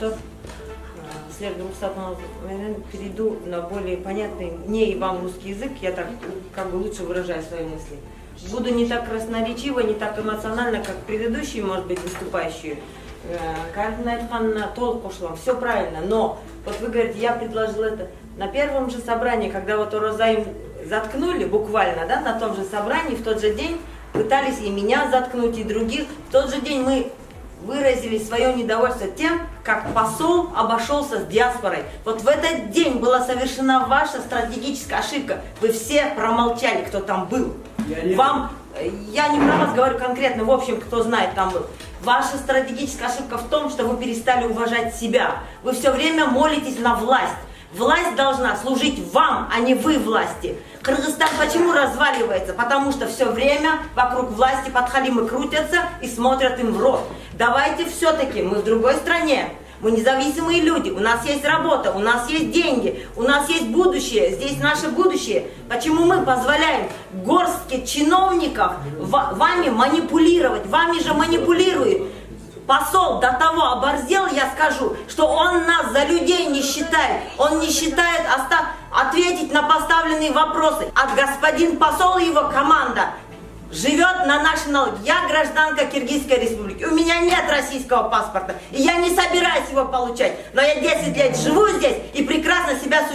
тоқтап, сіздердің рұқсатыңызбен перейду на более понятный мне и вам русский язык, я так как бы лучше выражаю свои мысли. Буду не так красноречиво, не так эмоционально, как предыдущие, может быть, выступающие. Все правильно, но вот вы говорите, я предложил это на первом же собрании, когда вот Оразаим заткнули, буквально, да, на том же собрании, в тот же день пытались и меня заткнуть, и других. В тот же день мы выразили свое недовольство тем, как посол обошелся с диаспорой. Вот в этот день была совершена ваша стратегическая ошибка. Вы все промолчали, кто там был. Я не про вас говорю конкретно, в общем, кто знает, там был. Ваша стратегическая ошибка в том, что вы перестали уважать себя. Вы все время молитесь на власть. Власть должна служить вам, а не вы власти. Кыргызстан почему разваливается? Потому что все время вокруг власти подхалимы крутятся и смотрят им в рот. Давайте все-таки, мы в другой стране, мы независимые люди, у нас есть работа, у нас есть деньги, у нас есть будущее, здесь наше будущее. Почему мы позволяем горстке чиновников вами манипулировать? Вами же манипулирует. Посол до того оборзел, я скажу, что он нас за людей не считает. Он не считает ответить на поставленные вопросы. А господин посол и его команда живет на наши налоги. Я гражданка Киргизской республики. У меня нет российского паспорта. И я не собираюсь его получать. Но я 10 лет живу здесь и прекрасно себя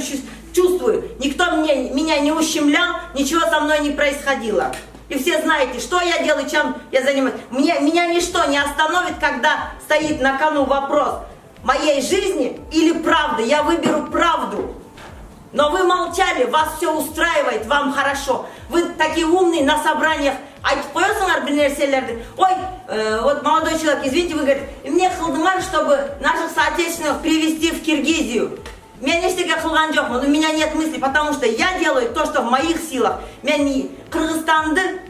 чувствую. Никто меня не ущемлял, ничего со мной не происходило. И все знаете, что я делаю, чем я занимаюсь. Меня ничто не остановит, когда стоит на кону вопрос моей жизни или правды. Я выберу правду. Но вы молчали, вас все устраивает, вам хорошо. Вы такие умные на собраниях. Ой, вот молодой человек, извините, вы говорите, мне хылдыңар, чтобы наших соотечественников привезти в Киргизию. У меня нет мысли, потому что я делаю то, что в моих силах. Мен Кыргызстанды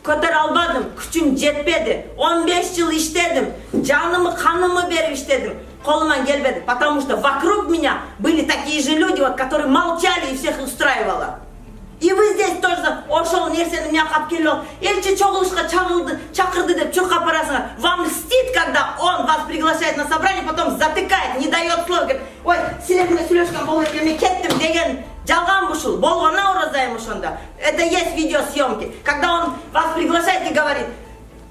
көтөр албадым, күчүм жетпеди. 15 жыл иштедим, жанымы, канымы берип иштедим. Колуман келбеди, потому что вокруг меня были такие же люди, вот, которые молчали и всех устраивало. И вы здесь тоже ошол нерсени меня капкелел. Элчи чогулушка чакырды деп чуркап барасыңар. Вам льстит, когда он вас приглашает на собрание, потом затыкает, не дает слова, говорит, ой, силерме сүйлөшкөн болот экен, мен кеттим деген жалган бушул. Болгона Оразайым ошондо. Это есть видеосъемки. Когда он вас приглашает и говорит,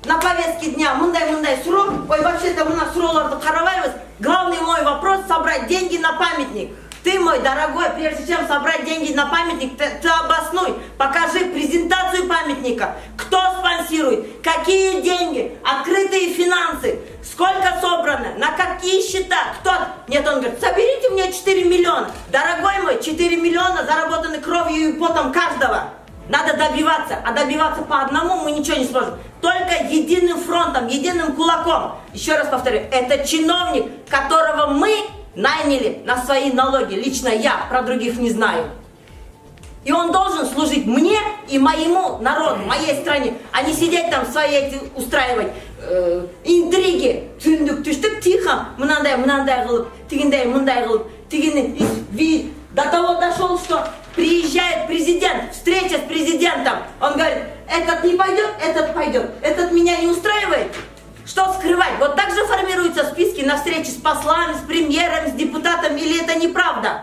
на повестке дня мындай суроо, ой, вообще-то мы на суроолорду карабайбыз. Главный мой вопрос — собрать деньги на памятник. Ты, мой дорогой, прежде чем собрать деньги на памятник, ты обоснуй, покажи презентацию памятника, кто спонсирует, какие деньги, открытые финансы, сколько собрано, на какие счета, кто... Нет, он говорит, соберите мне 4 миллиона. Дорогой мой, 4 миллиона заработаны кровью и потом каждого. Надо добиваться, а добиваться по одному мы ничего не сможем. Только единым фронтом, единым кулаком. Еще раз повторю, это чиновник, которого мы наняли на свои налоги. Лично я, про других не знаю. И он должен служить мне и моему народу, моей стране, а не сидеть там свои эти устраивать интриги. Тихо, мынандай кылып, тигиндей мындай кылып, тигини. До того дошел, что приезжает президент, встреча с президентом. Он говорит, этот не пойдет, этот пойдет. Этот меня не устраивает. Что скрывать? Вот так же формируются списки на встречи с послами, с премьером, с депутатом, или это неправда?